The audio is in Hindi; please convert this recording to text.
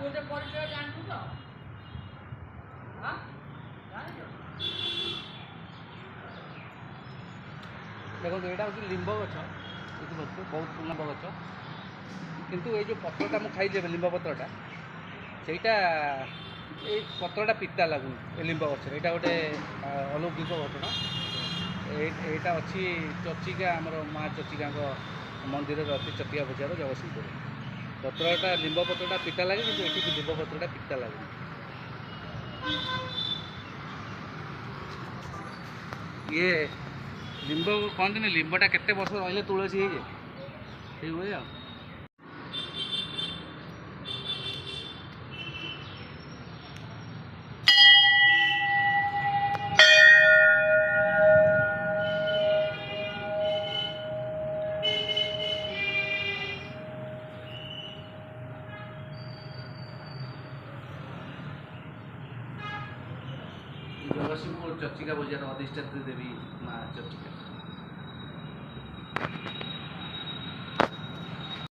ଗୋଟେ ପରିଚୟ ଜାଣିଛୁ ତ? देखो यहाँ हूँ लिंब गच बुझे बहुत पुराना गच किंतु ये जो पत्रटा मुझे खाई लिंब पत्रटा सेटा ये पत्रटा पिता लगुन लिंब गच यहाँ गोटे अलौकिक घटना यहाँ अच्छी चचिका आमर माँ चचिका मंदिर अच्छी चटिया बजार जगतसिंहपुर पत्रटा लिंब पत्रटा पिता लगे कि ये लिंब पत्रटा पिता लगे ये लिंब कहते लिंबटा केते वर्ष रही तुलसी है आ जगतसिंहपुर चर्चिका बजार अधिष्ठात्री देवी माँ चर्चिका।